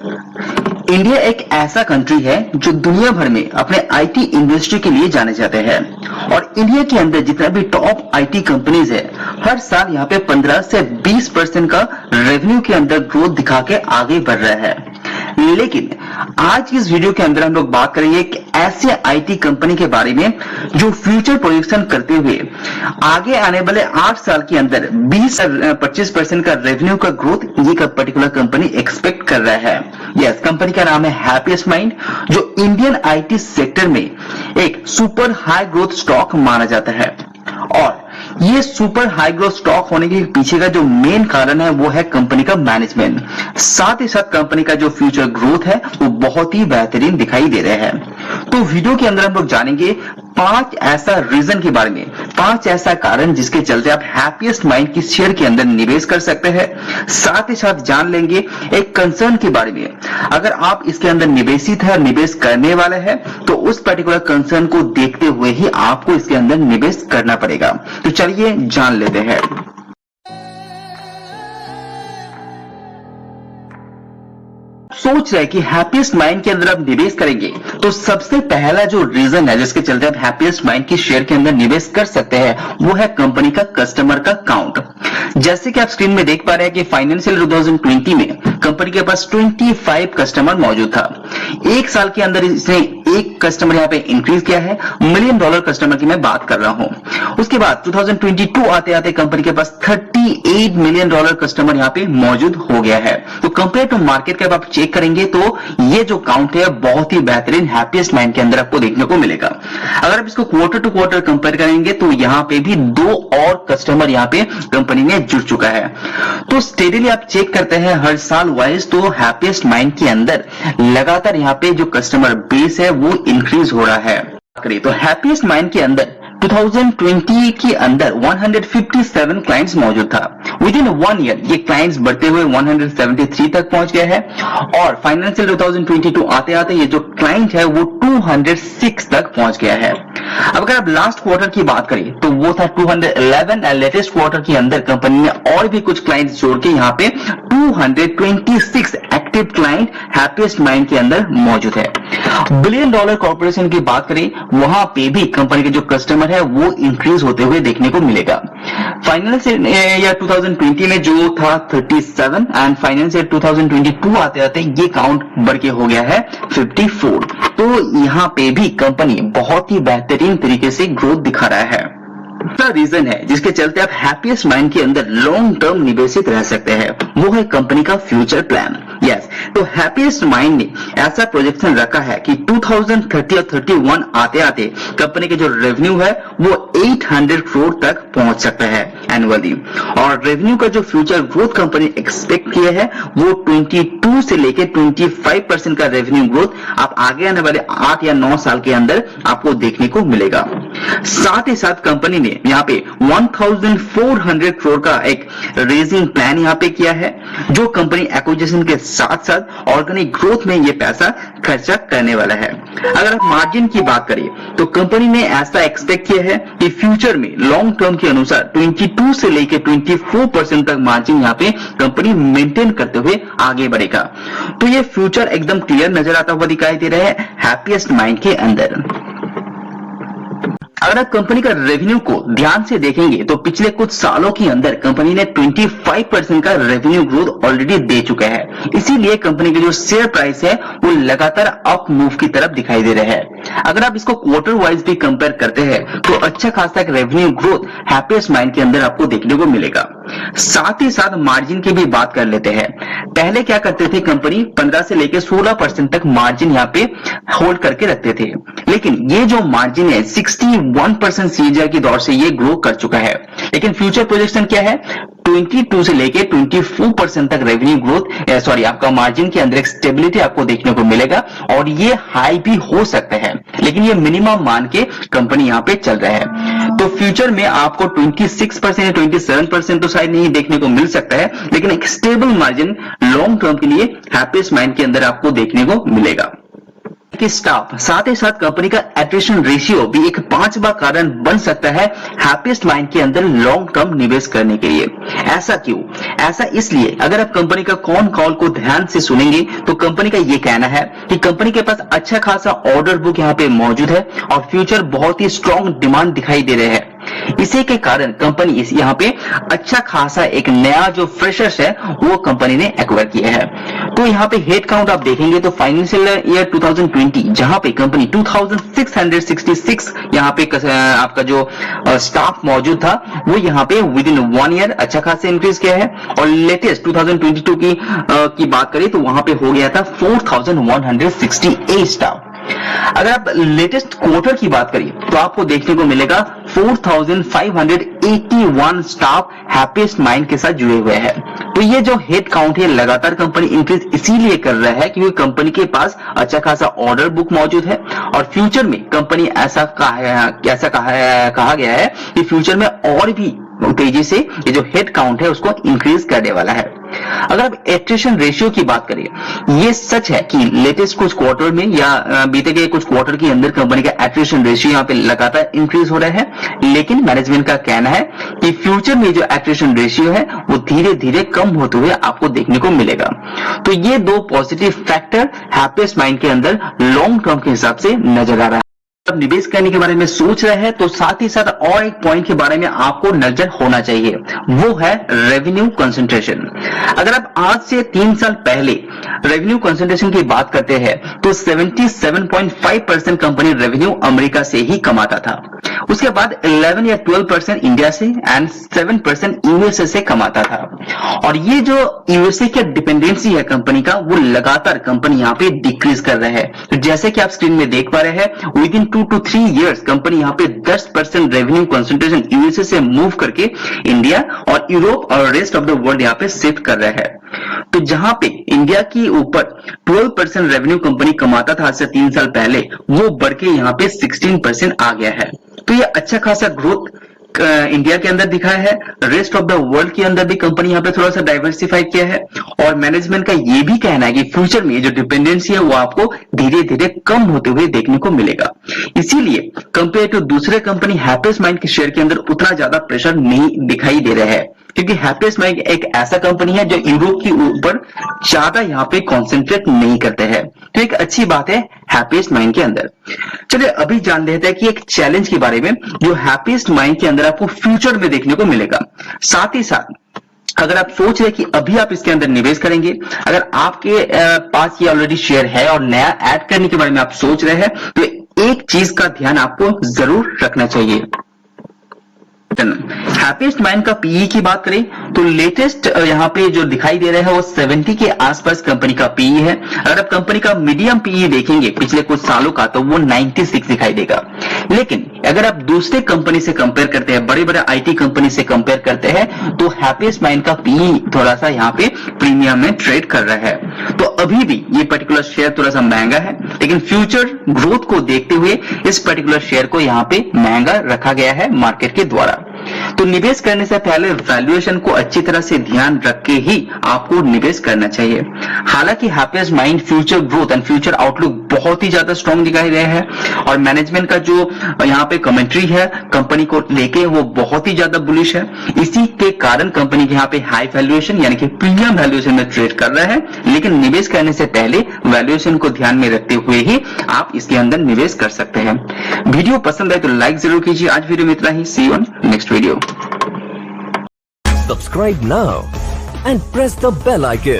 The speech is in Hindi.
इंडिया एक ऐसा कंट्री है जो दुनिया भर में अपने आईटी इंडस्ट्री के लिए जाने जाते हैं और इंडिया के अंदर जितना भी टॉप आईटी कंपनीज है हर साल यहाँ पे 15 से 20% का रेवेन्यू के अंदर ग्रोथ दिखा के आगे बढ़ रहा है। लेकिन आज की इस वीडियो के अंदर हम लोग बात करेंगे एक ऐसे आईटी कंपनी के बारे में जो फ्यूचर प्रोजेक्शन करते हुए आगे आने वाले 8 साल के अंदर 20-25% का रेवेन्यू का ग्रोथ ये पर्टिकुलर कंपनी एक्सपेक्ट कर रहा है। यस, कंपनी का नाम है हैप्पीएस्ट माइंड, जो इंडियन आईटी सेक्टर में एक सुपर हाई ग्रोथ स्टॉक माना जाता है। और ये सुपर हाई ग्रोथ स्टॉक होने के पीछे का जो मेन कारण है वो है कंपनी का मैनेजमेंट। साथ ही साथ कंपनी का जो फ्यूचर ग्रोथ है वो बहुत ही बेहतरीन दिखाई दे रहा है। तो वीडियो के अंदर हम लोग जानेंगे 5 ऐसा रीजन के बारे में, 5 ऐसा कारण जिसके चलते आप हैप्पीएस्ट माइंड की शेयर के अंदर निवेश कर सकते हैं। साथ ही साथ जान लेंगे एक कंसर्न के बारे में, अगर आप इसके अंदर निवेशित है, निवेश करने वाले हैं तो उस पर्टिकुलर कंसर्न को देखते हुए ही आपको इसके अंदर निवेश करना पड़ेगा। तो चलिए जान लेते हैं। सोच रहे कि हैप्पीएस्ट माइंड के अंदर आप निवेश करेंगे तो सबसे पहला जो रीजन है जिसके चलते आप हैप्पीएस्ट माइंड की शेयर के अंदर निवेश कर सकते हैं वो है कंपनी का कस्टमर का काउंट। जैसे कि आप स्क्रीन में देख पा रहे हैं कि फाइनेंशियल 2020 में कंपनी के पास 25 कस्टमर मौजूद था। एक साल के अंदर इसने एक कस्टमर यहाँ पे इंक्रीज किया है, $1 मिलियन कस्टमर की मैं बात कर रहा हूं। उसके बाद 2022 आते आते कंपनी के पास $38 मिलियन कस्टमर यहाँ पे मौजूद हो गया है। तो कंपेयर टू मार्केट कैप आप चेक करेंगे तो ये जो काउंट है बहुत ही बेहतरीन हैप्पीएस्ट माइंड के अंदर आपको देखने को मिलेगा। अगर आप इसको क्वार्टर टू क्वार्टर कंपेयर करेंगे तो यहाँ पे भी 2 और कस्टमर यहाँ पे कंपनी में जुड़ चुका है। तो स्टेडीली आप चेक करते हैं हर साल वाइज तो हैप्पीएस्ट माइंड के अंदर लगातार यहाँ पे जो कस्टमर बेस है वो इंक्रीज हो रहा है। तो हैप्पीएस्ट माइंड के अंदर 2020 के अंदर 157 क्लाइंट्स मौजूद था। विद इन 1 ईयर ये क्लाइंट्स बढ़ते हुए 173 तक पहुंच गए हैं और फाइनेंशियल 2022 आते आते ये जो क्लाइंट है वो 206 तक पहुंच गया है। अब अगर आप लास्ट क्वार्टर की बात करें तो वो था 211 और लेटेस्ट क्वार्टर के अंदर कंपनी ने और भी कुछ क्लाइंट्स जोड़ के यहाँ पे 226 एक्टिव क्लाइंट हैप्पीएस्ट माइंड के अंदर मौजूद है। $1 बिलियन कॉर्पोरेशन की बात करें वहां पे भी कंपनी के जो कस्टमर है वो इंक्रीज होते हुए देखने को मिलेगा। फाइनेंशियल ईयर 2020 में जो था 37 एंड फाइनेंशियल 2022 आते आते ये काउंट बढ़ के हो गया है 54। तो यहाँ पे भी कंपनी बहुत ही बेहतरीन तरीके से ग्रोथ दिखा रहा है। दूसरा रीजन है जिसके चलते आप हैप्पीएस्ट माइंड के अंदर लॉन्ग टर्म निवेशित रह सकते हैं वो है कंपनी का फ्यूचर प्लान। यस, तो हैप्पीएस्ट माइंड ने ऐसा प्रोजेक्शन रखा है कि 2030 और 31 आते आते कंपनी के जो रेवेन्यू है वो 800 करोड़ तक पहुंच सकता है एनुअली। और रेवेन्यू का जो फ्यूचर ग्रोथ कंपनी एक्सपेक्ट किया है वो 22 से लेकर 25% का रेवेन्यू ग्रोथ आप आगे आने वाले 8 या 9 साल के अंदर आपको देखने को मिलेगा। साथ ही साथ कंपनी ने यहाँ पे 1400 करोड़ का एक रेजिंग प्लान यहाँ पे किया है जो कंपनी एक्विजिशन के साथ साथ ऑर्गेनिक ग्रोथ में ये पैसा खर्चा करने वाला है। अगर आप मार्जिन की बात करें तो कंपनी ने ऐसा एक्सपेक्ट किया है कि फ्यूचर में लॉन्ग टर्म के अनुसार 22 से लेकर 24% तक मार्जिन यहाँ पे कंपनी मेंटेन करते हुए आगे बढ़ेगा। तो ये फ्यूचर एकदम क्लियर नजर आता हुआ दिखाई दे रहा है हैप्पीएस्ट माइंड के अंदर। अगर आप कंपनी का रेवेन्यू को ध्यान से देखेंगे तो पिछले कुछ सालों के अंदर कंपनी ने 25% का रेवेन्यू ग्रोथ ऑलरेडी दे चुका है। इसीलिए कंपनी की जो शेयर प्राइस है वो लगातार अप मूव की तरफ दिखाई दे रहा है। अगर आप इसको क्वार्टर वाइज भी कंपेयर करते हैं तो अच्छा खासा रेवेन्यू ग्रोथ हैप्पीएस्ट माइंड के अंदर आपको देखने को मिलेगा। साथ ही साथ मार्जिन की भी बात कर लेते हैं। पहले क्या करते थे कंपनी 15 से लेकर 16% तक मार्जिन यहाँ पे होल्ड करके रखते थे, लेकिन ये जो मार्जिन है 61% सीजीआर की दौर से ये ग्रो कर चुका है। लेकिन फ्यूचर प्रोजेक्शन क्या है 22 से लेके 24% तक रेवेन्यू ग्रोथ आपका मार्जिन के अंदर एक स्टेबिलिटी आपको देखने को मिलेगा और ये हाई भी हो सकता है, लेकिन ये मिनिमम मान के कंपनी यहाँ पे चल रहा है। तो फ्यूचर में आपको 26% या 27% तो शायद नहीं देखने को मिल सकता है, लेकिन एक स्टेबल मार्जिन लॉन्ग टर्म के लिए हैप्पीएस्ट माइंड के अंदर आपको देखने को मिलेगा। कि स्टाफ, साथ ही साथ कंपनी का एट्रिशन रेशियो भी एक 5वां कारण बन सकता है हैप्पीएस्ट माइंड के अंदर लॉन्ग टर्म निवेश करने के लिए। ऐसा क्यों? ऐसा इसलिए, अगर आप कंपनी का कॉन कॉल को ध्यान से सुनेंगे तो कंपनी का ये कहना है कि कंपनी के पास अच्छा खासा ऑर्डर बुक यहाँ पे मौजूद है और फ्यूचर बहुत ही स्ट्रॉन्ग डिमांड दिखाई दे रहे हैं। इसी के कारण कंपनी इस यहाँ पे अच्छा खासा एक नया जो फ्रेशर्स है वो कंपनी ने एक्वायर किया है। तो यहाँ पे हेड काउंट आप देखेंगे तो फाइनेंशियल ईयर 2020 जहां पे कंपनी 2666 यहाँ पे आपका जो स्टाफ मौजूद था वो यहाँ पे विद इन 1 ईयर अच्छा खासा इंक्रीज किया है। और लेटेस्ट 2022 की बात करें तो वहां पे हो गया था 4168 स्टाफ। अगर आप लेटेस्ट क्वार्टर की बात करिए तो आपको देखने को मिलेगा 4581 स्टाफ हैप्पीएस्ट माइंड के साथ जुड़े हुए हैं। तो ये जो हेड काउंट है लगातार कंपनी इंक्रीज इसीलिए कर रहा है क्योंकि कंपनी के पास अच्छा खासा ऑर्डर बुक मौजूद है और फ्यूचर में कंपनी ऐसा कहा गया है कि फ्यूचर में और भी तेजी से ये जो हेड काउंट है उसको इंक्रीज करने वाला है। अगर आप एट्रिशन रेशियो की बात करें, ये सच है कि लेटेस्ट कुछ क्वार्टर में या बीते गए कुछ क्वार्टर के अंदर कंपनी का एट्रिशन रेशियो यहाँ पे लगातार इंक्रीज हो रहा है, लेकिन मैनेजमेंट का कहना है कि फ्यूचर में जो एट्रिशन रेशियो है वो धीरे धीरे कम होते हुए आपको देखने को मिलेगा। तो ये दो पॉजिटिव फैक्टर हैप्पीएस्ट माइंड के अंदर लॉन्ग टर्म के हिसाब से नजर आ रहा है। जब निवेश करने के बारे में सोच रहे हैं तो साथ ही साथ और एक पॉइंट के बारे में आपको नजर होना चाहिए, वो है रेवेन्यू कंसंट्रेशन। अगर आप आज से 3 साल पहले रेवेन्यू कंसंट्रेशन की बात करते हैं तो 77.5% कंपनी रेवेन्यू अमेरिका से ही कमाता था। उसके बाद 11 या 12% इंडिया से एंड 7% यूएसए से कमाता था। और ये जो यूएसए की डिपेंडेंसी है कंपनी का वो लगातार कंपनी यहाँ पे डिक्रीज कर रहा है। तो जैसे कि आप स्क्रीन में देख पा रहे हैं with in 2 to 3 years company यहाँ पे 10% रेवेन्यू कंसंट्रेशन यूएसए से मूव करके इंडिया और यूरोप और रेस्ट ऑफ द वर्ल्ड यहाँ पे शिफ्ट कर रहा है। तो जहां पे इंडिया की ऊपर 12% रेवेन्यू कंपनी कमाता था आज से 3 साल पहले, वो बढ़ के यहाँ पे 16% आ गया है। तो ये अच्छा खासा ग्रोथ इंडिया के अंदर दिखाया है। रेस्ट ऑफ द वर्ल्ड के अंदर भी कंपनी यहाँ पे थोड़ा सा डाइवर्सिफाई किया है और मैनेजमेंट का ये भी कहना है कि फ्यूचर में जो डिपेंडेंसी है वो आपको धीरे धीरे कम होते हुए देखने को मिलेगा। इसीलिए कंपेयर टू दूसरे कंपनी हैप्पीएस्ट माइंड के शेयर के अंदर उतना ज्यादा प्रेशर नहीं दिखाई दे रहा है क्योंकि हैप्पीएस्ट माइंड एक ऐसा कंपनी है जो यूरोप के ऊपर ज्यादा यहाँ पे कॉन्सेंट्रेट नहीं करते हैं। तो एक अच्छी बात है हैप्पीएस्ट माइंड के अंदर। चलिए अभी जान लेते हैं कि एक चैलेंज के बारे में जो हैप्पीएस्ट माइंड के अंदर आपको फ्यूचर में देखने को मिलेगा। साथ ही साथ अगर आप सोच रहे कि अभी आप इसके अंदर निवेश करेंगे, अगर आपके पास ये ऑलरेडी शेयर है और नया ऐड करने के बारे में आप सोच रहे हैं तो एक चीज का ध्यान आपको जरूर रखना चाहिए। हैप्पीएस्ट माइंड का पीई की बात करें तो लेटेस्ट यहाँ पे जो दिखाई दे रहा है वो 70 के आसपास कंपनी का पीई है। अगर आप कंपनी का मीडियम पीई देखेंगे पिछले कुछ सालों का तो वो 96 दिखाई देगा। लेकिन अगर आप दूसरे कंपनी से कंपेयर करते हैं, बड़े बड़े आईटी कंपनी से कंपेयर करते हैं तो हैप्पीएस्ट माइंड का पीई थोड़ा सा यहाँ पे प्रीमियम में ट्रेड कर रहा है। तो अभी भी ये पर्टिकुलर शेयर थोड़ा सा महंगा है, लेकिन फ्यूचर ग्रोथ को देखते हुए इस पर्टिकुलर शेयर को यहाँ पे महंगा रखा गया है मार्केट के द्वारा। तो निवेश करने से पहले वैल्यूएशन को अच्छी तरह से ध्यान रख के ही आपको निवेश करना चाहिए। हालांकि happiest mind future growth and future outlook बहुत ही ज्यादा स्ट्रांग दिखाई दे रहा है और मैनेजमेंट का जो यहाँ पे कमेंट्री है कंपनी को लेके वो बहुत ही ज्यादा बुलिश है। इसी के कारण कंपनी के यहाँ पे हाई वैल्यूएशन यानी कि प्रीमियम वैल्यूएशन में ट्रेड कर रहा है। लेकिन निवेश करने से पहले वैल्यूएशन को ध्यान में रखते हुए ही आप इसके अंदर निवेश कर सकते हैं। वीडियो पसंद आए तो लाइक जरूर कीजिए। आज वीडियो में इतना ही। See you on next video. Subscribe now and press the bell icon.